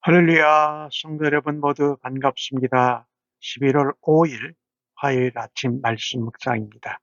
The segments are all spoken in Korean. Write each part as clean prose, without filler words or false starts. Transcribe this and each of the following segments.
할렐루야, 성도 여러분 모두 반갑습니다. 11월 5일 화요일 아침 말씀 묵상입니다.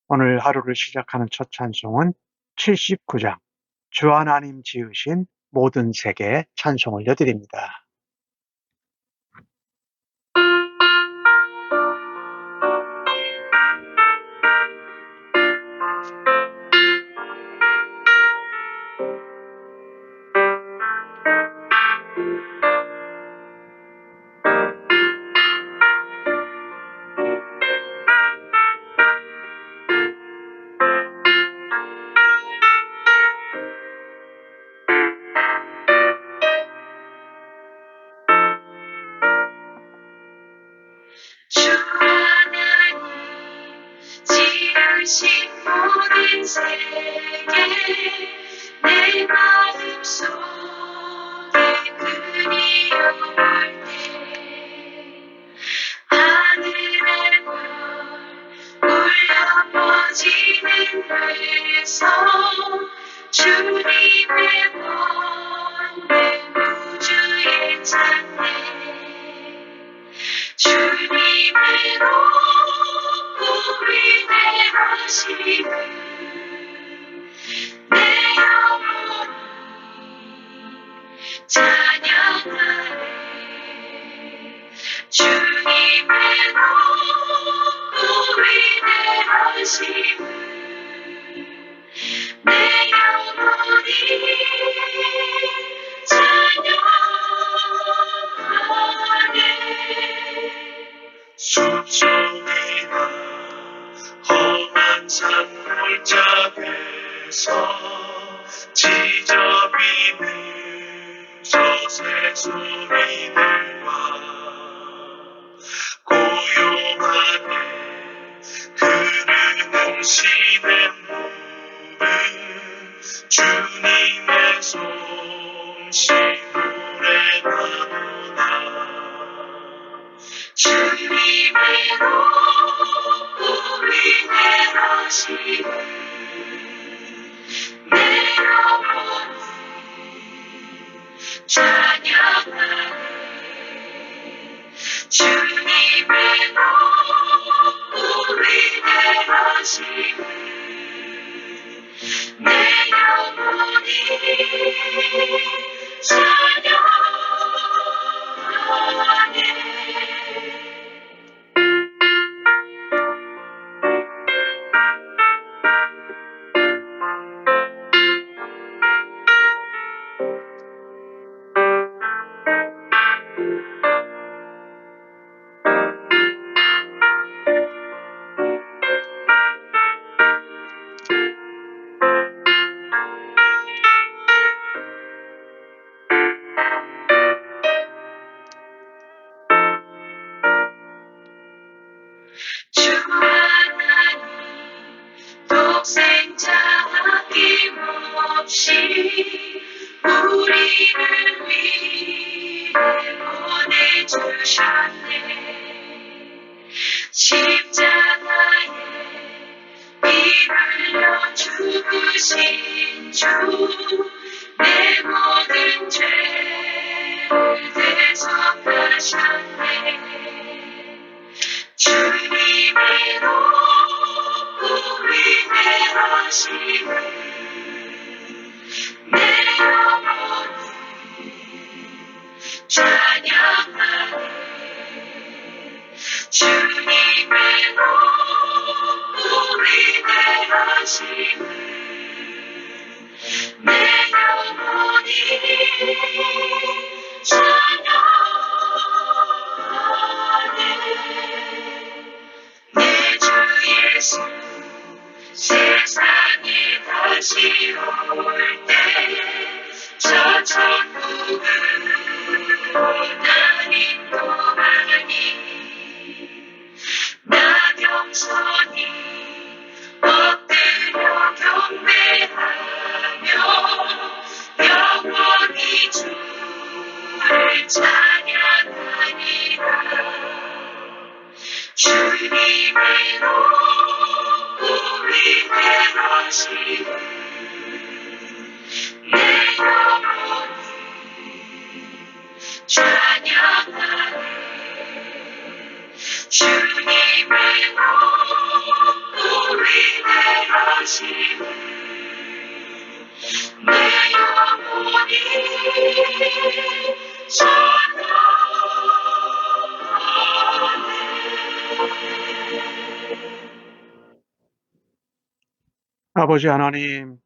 오늘 하루를 시작하는 첫 찬송은 79장 주 하나님 지으신 모든 세계에 찬송을 올려드립니다. 주 하나님 지으신 모든 세계 내 마음속에 그리워할 때 하늘의 별 울려 퍼지는 데서 주님의 번뇌 우주에 찬양 주님의 높고 위대하심을 내 영혼이 찬양하네. 주님의 높고 위대하심을 내 영혼이 숲속이나 험한 산골짜기에서 지저귀는 저 새소리들과 고요하게 흐르는 시냇물은 주님의 솜씨 노래하도다. 주님의 높고 위대하심을 내 영혼이 찬양하네. 주님의 높고 위대하심을 내 영혼이 찬양하네. 주 하나님 독생자 아낌없이 우리를 위해 보내주셨네. 십자가에 피 흘려 죽으신 주 내 모든 죄를 대속하셨네. 주님의 높고 위대하심을 내 영혼이 찬양하네. 주님의 높고 위대하심을 내 영혼이 찬양하네. 내 주 예수 세상에 다시 올 때 저 천국으로 난 인도하니 나 겸손히 엎드려 경배하며 영원히 주를 찬양하니라. 주님의 높고 위대하심을 내 영혼이 찬양하리 주님의 눈물이 내려지니 내 영혼이 찬양하네. 아버지 하나님,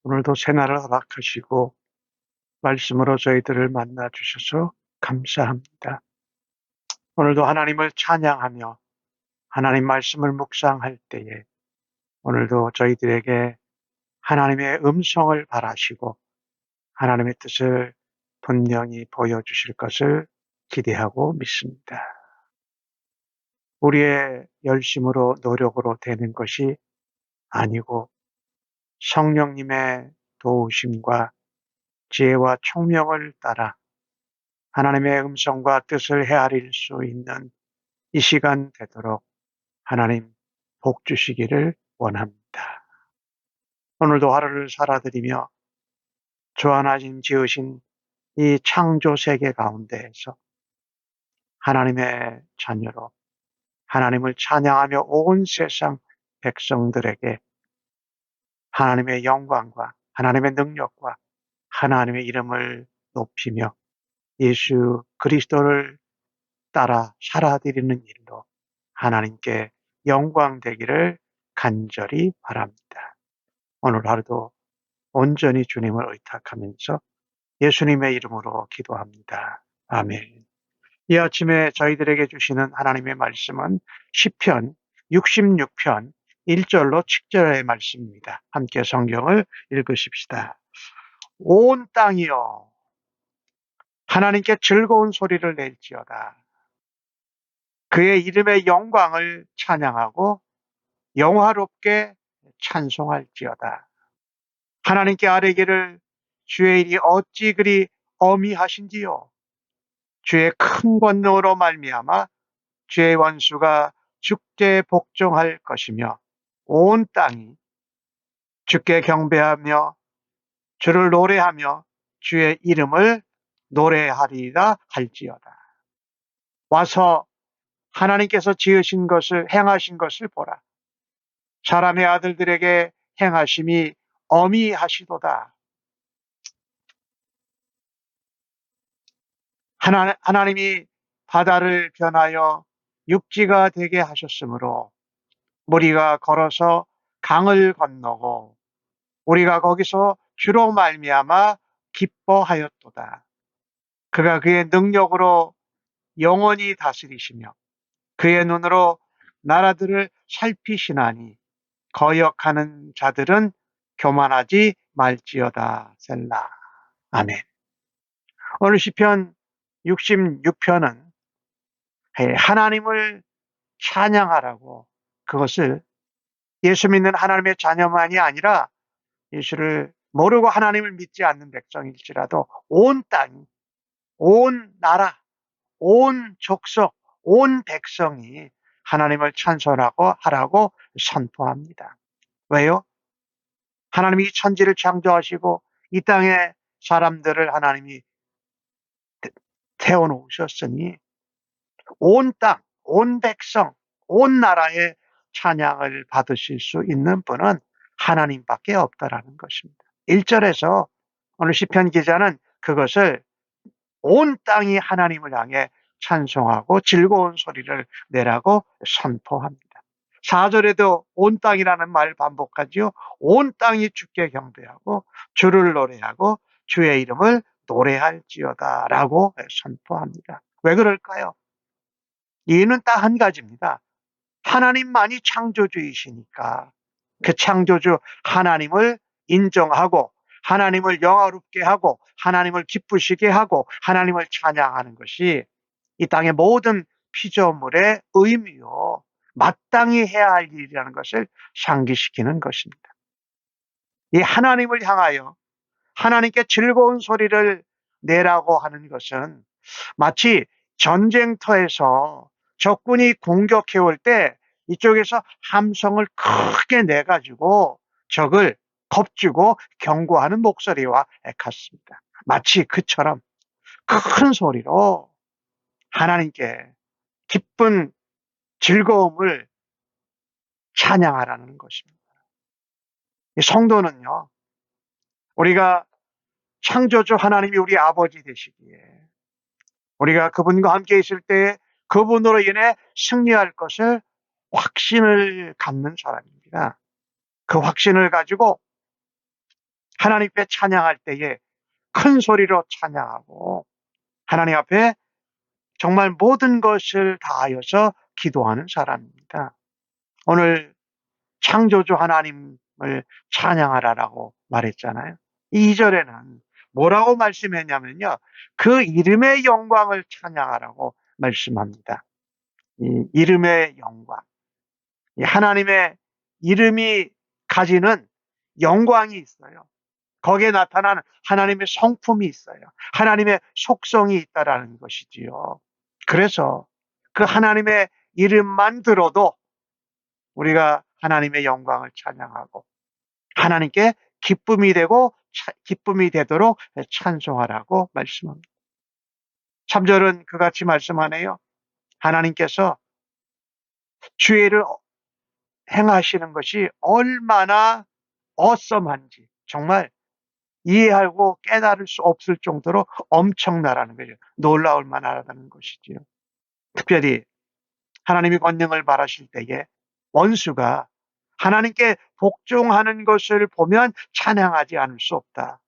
오늘도 새날을 허락하시고 말씀으로 저희들을 만나 주셔서 감사합니다. 오늘도 하나님을 찬양하며 하나님 말씀을 묵상할 때에 오늘도 저희들에게 하나님의 음성을 바라시고 하나님의 뜻을 분명히 보여주실 것을 기대하고 믿습니다. 우리의 열심으로 노력으로 되는 것이 아니고 성령님의 도우심과 지혜와 총명을 따라 하나님의 음성과 뜻을 헤아릴 수 있는 이 시간 되도록 하나님 복 주시기를 원합니다. 오늘도 하루를 살아드리며 주 하나님 지으신 이 창조 세계 가운데에서 하나님의 자녀로 하나님을 찬양하며 온 세상 백성들에게 하나님의 영광과 하나님의 능력과 하나님의 이름을 높이며 예수 그리스도를 따라 살아드리는 일로 하나님께 영광 되기를 간절히 바랍니다. 오늘 하루도 온전히 주님을 의탁하면서 예수님의 이름으로 기도합니다. 아멘. 이 아침에 저희들에게 주시는 하나님의 말씀은 시편 66편 1절로 7절의 말씀입니다. 함께 성경을 읽으십시다. 온 땅이여 하나님께 즐거운 소리를 낼지어다. 그의 이름의 영광을 찬양하고 영화롭게 찬송할지어다. 하나님께 아뢰기를 주의 일이 어찌 그리 어미하신지요. 주의 큰 권능으로 말미암아 주의 원수가 주께 복종할 것이며 온 땅이 주께 경배하며 주를 노래하며 주의 이름을 노래하리라 할지어다. 와서 하나님께서 지으신 것을 행하신 것을 보라. 사람의 아들들에게 행하심이 어미하시도다. 하나님이 바다를 변하여 육지가 되게 하셨으므로 우리가 걸어서 강을 건너고 우리가 거기서 주로 말미암아 기뻐하였도다. 그가 그의 능력으로 영원히 다스리시며 그의 눈으로 나라들을 살피시나니 거역하는 자들은 교만하지 말지어다. 셀라. 아멘. 오늘 시편 66편은 하나님을 찬양하라고, 그것을 예수 믿는 하나님의 자녀만이 아니라 예수를 모르고 하나님을 믿지 않는 백성일지라도 온 땅, 온 나라, 온 족속, 온 백성이 하나님을 찬송하고 하라고 선포합니다. 왜요? 하나님이 이 천지를 창조하시고 이 땅에 사람들을 하나님이 태워놓으셨으니 온 땅, 온 백성, 온 나라의 찬양을 받으실 수 있는 분은 하나님밖에 없다라는 것입니다. 1절에서 오늘 시편 기자는 그것을 온 땅이 하나님을 향해 찬송하고 즐거운 소리를 내라고 선포합니다. 4절에도 온 땅이라는 말 반복하지요. 온 땅이 주께 경배하고 주를 노래하고 주의 이름을 노래할지어다 라고 선포합니다. 왜 그럴까요? 이유는 딱 한 가지입니다. 하나님만이 창조주이시니까 그 창조주 하나님을 인정하고 하나님을 영화롭게 하고 하나님을 기쁘시게 하고 하나님을 찬양하는 것이 이 땅의 모든 피조물의 의미요 마땅히 해야 할 일이라는 것을 상기시키는 것입니다. 이 하나님을 향하여 하나님께 즐거운 소리를 내라고 하는 것은 마치 전쟁터에서 적군이 공격해 올 때 이쪽에서 함성을 크게 내가지고 적을 겁주고 경고하는 목소리와 같습니다. 마치 그처럼 큰 소리로 하나님께 기쁜 즐거움을 찬양하라는 것입니다. 이 성도는요, 우리가 창조주 하나님이 우리 아버지 되시기에 우리가 그분과 함께 있을 때 그분으로 인해 승리할 것을 확신을 갖는 사람입니다. 그 확신을 가지고 하나님 앞에 찬양할 때에 큰 소리로 찬양하고 하나님 앞에 정말 모든 것을 다하여서 기도하는 사람입니다. 오늘 창조주 하나님을 찬양하라라고 말했잖아요. 이 2절에는 뭐라고 말씀했냐면요. 그 이름의 영광을 찬양하라고 말씀합니다. 이 이름의 영광. 이 하나님의 이름이 가지는 영광이 있어요. 거기에 나타나는 하나님의 성품이 있어요. 하나님의 속성이 있다라는 것이지요. 그래서 그 하나님의 이름만 들어도 우리가 하나님의 영광을 찬양하고 하나님께 기쁨이 되도록 찬송하라고 말씀합니다. 3절은 그같이 말씀하네요. 하나님께서 죄를 행하시는 것이 얼마나 어썸한지 정말 이해하고 깨달을 수 없을 정도로 엄청나라는 거죠. 놀라울 만하다는 것이지요. 특별히 하나님이 권능을 바라실 때에 원수가 하나님께 복종하는 것을 보면 찬양하지 않을 수 없다.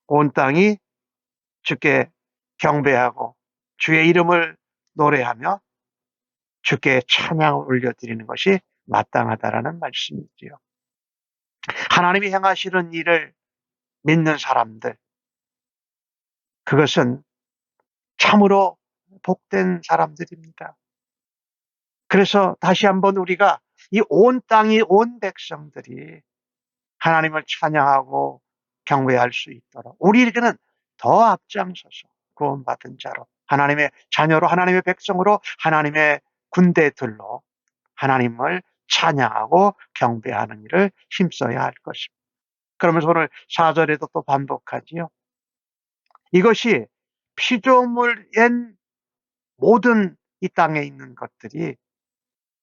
온 땅이 주께 경배하고 주의 이름을 노래하며 주께 찬양을 올려드리는 것이 마땅하다라는 말씀이지요. 하나님이 행하시는 일을 믿는 사람들, 그것은 참으로 복된 사람들입니다. 그래서 다시 한번 우리가 이 온 땅이 온 백성들이 하나님을 찬양하고 경배할 수 있도록 우리에게는 더 앞장서서 구원받은 자로 하나님의 자녀로 하나님의 백성으로 하나님의 군대들로 하나님을 찬양하고 경배하는 일을 힘써야 할 것입니다. 그러면서 오늘 4절에도 또 반복하지요. 이것이 피조물엔 모든 이 땅에 있는 것들이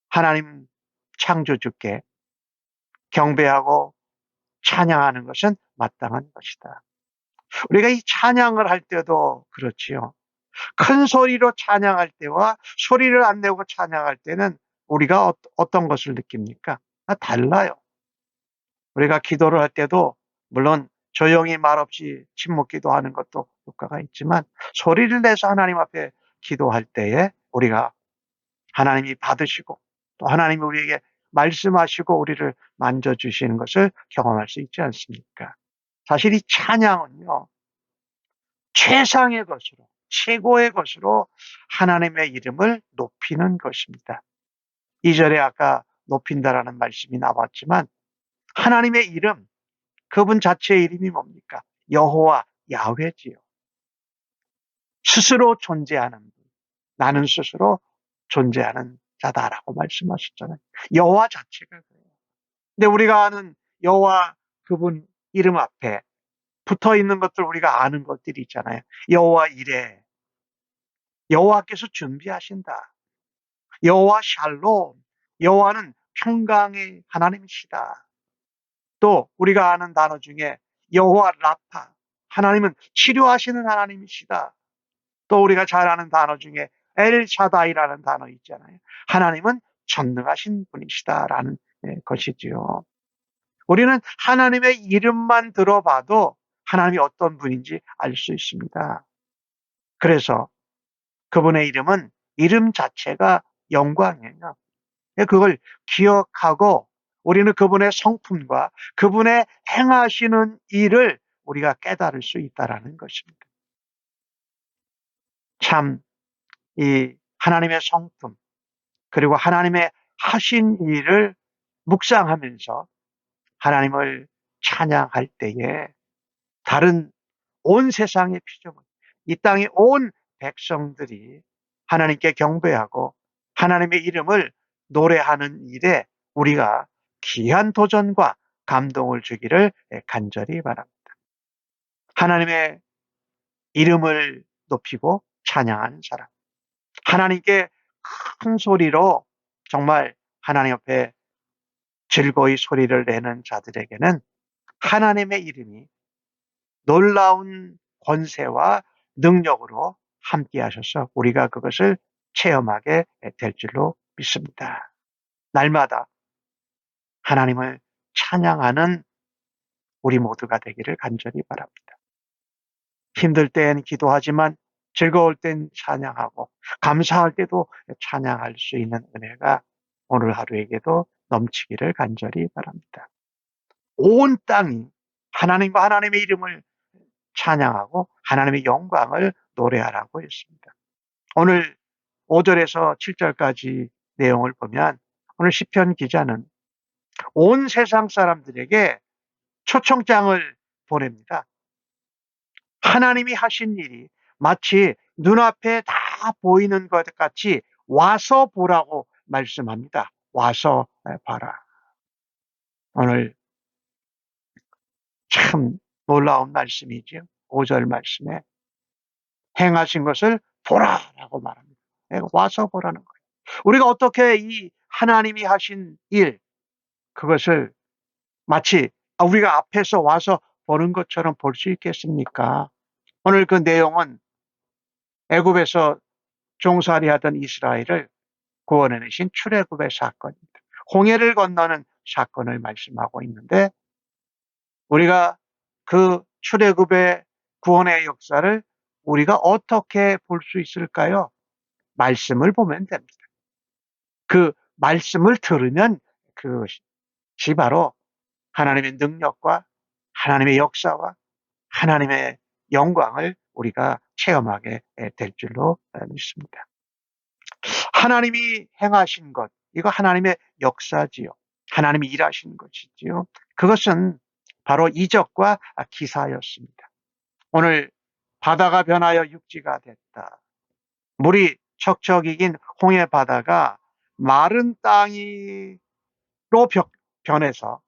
하나님 창조주께 경배하고 찬양하는 것은 마땅한 것이다. 우리가 이 찬양을 할 때도 그렇지요. 큰 소리로 찬양할 때와 소리를 안 내고 찬양할 때는 우리가 어떤 것을 느낍니까? 달라요. 우리가 기도를 할 때도 물론 조용히 말없이 침묵 기도하는 것도 효과가 있지만 소리를 내서 하나님 앞에 기도할 때에 우리가 하나님이 받으시고 또 하나님이 우리에게 말씀하시고 우리를 만져주시는 것을 경험할 수 있지 않습니까? 사실 이 찬양은요, 최상의 것으로, 최고의 것으로 하나님의 이름을 높이는 것입니다. 2절에 아까 높인다라는 말씀이 나왔지만 하나님의 이름, 그분 자체의 이름이 뭡니까? 여호와, 야훼지요. 스스로 존재하는 분. 나는 스스로 존재하는 자다라고 말씀하셨잖아요. 여호와 자체가 그래요. 근데 우리가 아는 여호와 그분 이름 앞에 붙어 있는 것들 우리가 아는 것들이 있잖아요. 여호와 이레, 여호와께서 준비하신다. 여호와 샬롬, 여호와는 평강의 하나님이시다. 또 우리가 아는 단어 중에 여호와 라파, 하나님은 치료하시는 하나님이시다. 또 우리가 잘 아는 단어 중에 엘샤다이라는 단어 있잖아요. 하나님은 전능하신 분이시다라는 것이지요. 우리는 하나님의 이름만 들어봐도 하나님이 어떤 분인지 알 수 있습니다. 그래서 그분의 이름은 이름 자체가 영광이에요. 그걸 기억하고 우리는 그분의 성품과 그분의 행하시는 일을 우리가 깨달을 수 있다는 것입니다. 참, 이 하나님의 성품, 그리고 하나님의 하신 일을 묵상하면서 하나님을 찬양할 때에 다른 온 세상의 피조물, 이 땅의 온 백성들이 하나님께 경배하고 하나님의 이름을 노래하는 일에 우리가 귀한 도전과 감동을 주기를 간절히 바랍니다. 하나님의 이름을 높이고 찬양하는 사람. 하나님께 큰 소리로 정말 하나님 앞에 즐거이 소리를 내는 자들에게는 하나님의 이름이 놀라운 권세와 능력으로 함께 하셔서 우리가 그것을 체험하게 될 줄로 믿습니다. 날마다 하나님을 찬양하는 우리 모두가 되기를 간절히 바랍니다. 힘들 땐 기도하지만 즐거울 땐 찬양하고 감사할 때도 찬양할 수 있는 은혜가 오늘 하루에게도 넘치기를 간절히 바랍니다. 온 땅이 하나님과 하나님의 이름을 찬양하고 하나님의 영광을 노래하라고 했습니다. 오늘 5절에서 7절까지 내용을 보면 오늘 시편 기자는 온 세상 사람들에게 초청장을 보냅니다. 하나님이 하신 일이 마치 눈앞에 다 보이는 것 같이 와서 보라고 말씀합니다. 와서 봐라. 오늘 참 놀라운 말씀이죠. 5절 말씀에 행하신 것을 보라라고 말합니다. 와서 보라는 거예요. 우리가 어떻게 이 하나님이 하신 일, 그것을 마치 우리가 앞에서 와서 보는 것처럼 볼 수 있겠습니까? 오늘 그 내용은 애굽에서 종살이하던 이스라엘을 구원해내신 출애굽의 사건입니다. 홍해를 건너는 사건을 말씀하고 있는데 우리가 그 출애굽의 구원의 역사를 우리가 어떻게 볼 수 있을까요? 말씀을 보면 됩니다. 그 말씀을 들으면 그것이 바로 하나님의 능력과 하나님의 역사와 하나님의 영광을 우리가 체험하게 될 줄로 믿습니다. 하나님이 행하신 것, 이거 하나님의 역사지요. 하나님이 일하신 것이지요. 그것은 바로 이적과 기사였습니다. 오늘 바다가 변하여 육지가 됐다. 물이 척척 이긴 홍해 바다가 마른 땅으로 변해서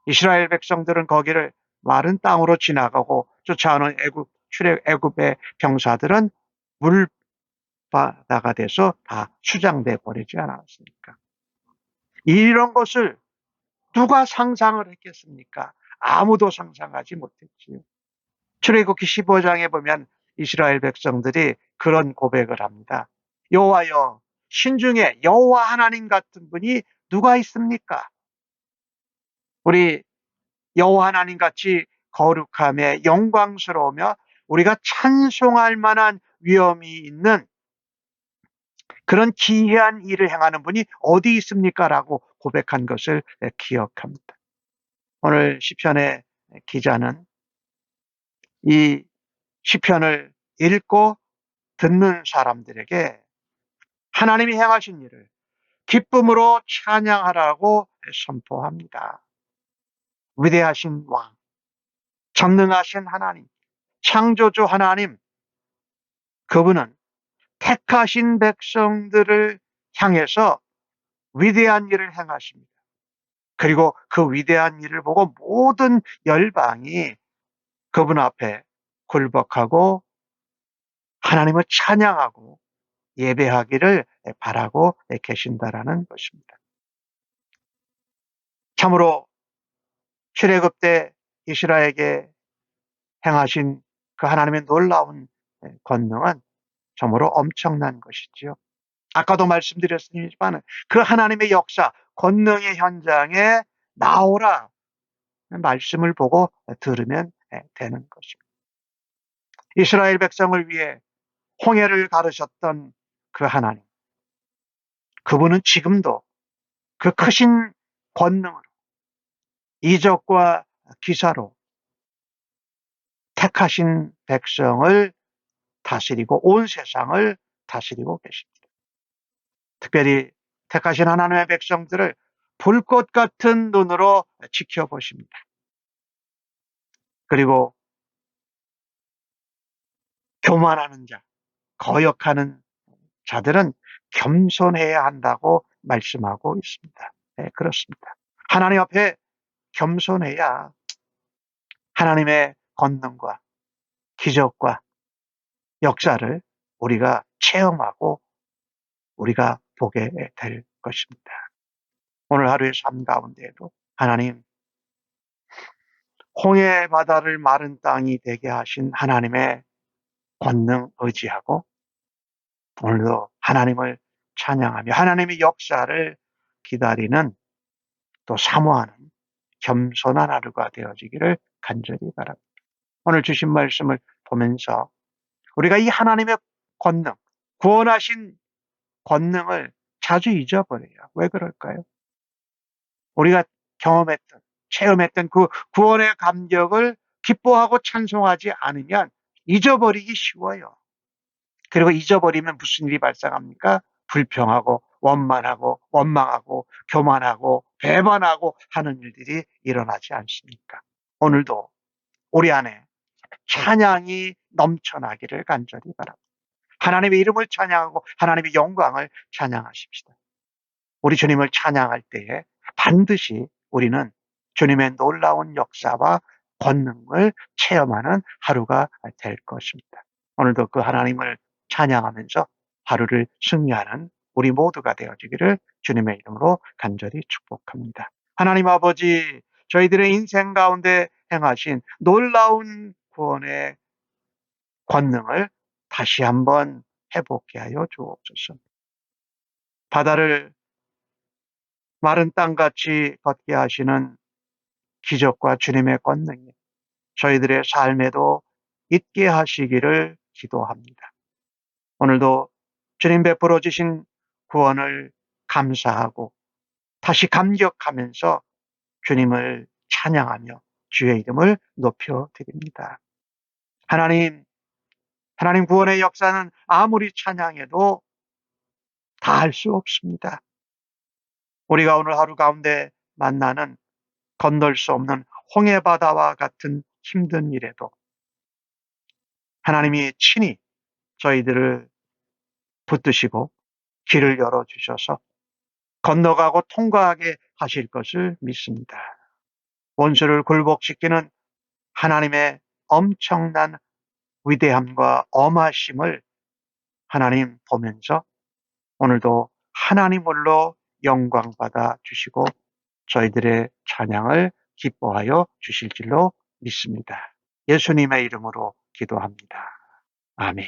이스라엘 백성들은 거기를 마른 땅으로 지나가고 쫓아오는 애굽의 병사들은 물바다가 돼서 다 수장돼 버리지 않았습니까? 이런 것을 누가 상상을 했겠습니까? 아무도 상상하지 못했지요. 출애굽기 15장에 보면 이스라엘 백성들이 그런 고백을 합니다. 여호와여, 신중에 여호와 하나님 같은 분이 누가 있습니까? 우리 여호와 하나님 같이 거룩함에 영광스러우며 우리가 찬송할 만한 위엄이 있는 그런 기이한 일을 행하는 분이 어디 있습니까? 라고 고백한 것을 기억합니다. 오늘 시편의 기자는 이 시편을 읽고 듣는 사람들에게 하나님이 행하신 일을 기쁨으로 찬양하라고 선포합니다. 위대하신 왕, 전능하신 하나님, 창조주 하나님, 그분은 택하신 백성들을 향해서 위대한 일을 행하십니다. 그리고 그 위대한 일을 보고 모든 열방이 그분 앞에 굴복하고 하나님을 찬양하고 예배하기를 바라고 계신다라는 것입니다. 참으로 출애굽 때 이스라엘에게 행하신 그 하나님의 놀라운 권능은 참으로 엄청난 것이지요. 아까도 말씀드렸습니다만 그 하나님의 역사, 권능의 현장에 나오라 말씀을 보고 들으면 되는 것입니다. 이스라엘 백성을 위해 홍해를 가르셨던 그 하나님, 그분은 지금도 그 크신 권능으로 이적과 기사로 택하신 백성을 다스리고 온 세상을 다스리고 계십니다. 특별히 택하신 하나님의 백성들을 불꽃 같은 눈으로 지켜보십니다. 그리고 교만하는 자, 거역하는 자들은 겸손해야 한다고 말씀하고 있습니다. 네, 그렇습니다. 하나님 앞에 겸손해야 하나님의 권능과 기적과 역사를 우리가 체험하고 우리가 보게 될 것입니다. 오늘 하루의 삶 가운데에도 하나님, 홍해 바다를 마른 땅이 되게 하신 하나님의 권능 의지하고 오늘도 하나님을 찬양하며 하나님의 역사를 기다리는 또 사모하는 겸손한 하루가 되어지기를 간절히 바랍니다. 오늘 주신 말씀을 보면서 우리가 이 하나님의 권능, 구원하신 권능을 자주 잊어버려요. 왜 그럴까요? 우리가 경험했던, 체험했던 그 구원의 감격을 기뻐하고 찬송하지 않으면 잊어버리기 쉬워요. 그리고 잊어버리면 무슨 일이 발생합니까? 불평하고 원만하고 원망하고 교만하고 배반하고 하는 일들이 일어나지 않습니까? 오늘도 우리 안에 찬양이 넘쳐나기를 간절히 바랍니다. 하나님의 이름을 찬양하고 하나님의 영광을 찬양하십시다. 우리 주님을 찬양할 때에 반드시 우리는 주님의 놀라운 역사와 권능을 체험하는 하루가 될 것입니다. 오늘도 그 하나님을 찬양하면서 하루를 승리하는 우리 모두가 되어지기를 주님의 이름으로 간절히 축복합니다. 하나님 아버지, 저희들의 인생 가운데 행하신 놀라운 구원의 권능을 다시 한번 회복케 하여 주옵소서. 바다를 마른 땅같이 걷게 하시는 기적과 주님의 권능이 저희들의 삶에도 있게 하시기를 기도합니다. 오늘도 주님 베풀어 주신 구원을 감사하고 다시 감격하면서 주님을 찬양하며 주의 이름을 높여드립니다. 하나님 구원의 역사는 아무리 찬양해도 다 할 수 없습니다. 우리가 오늘 하루 가운데 만나는 건널 수 없는 홍해바다와 같은 힘든 일에도 하나님이 친히 저희들을 붙드시고 길을 열어주셔서 건너가고 통과하게 하실 것을 믿습니다. 원수를 굴복시키는 하나님의 엄청난 위대함과 엄하심을 하나님 보면서 오늘도 하나님으로 영광 받아 주시고 저희들의 찬양을 기뻐하여 주실 줄로 믿습니다. 예수님의 이름으로 기도합니다. 아멘.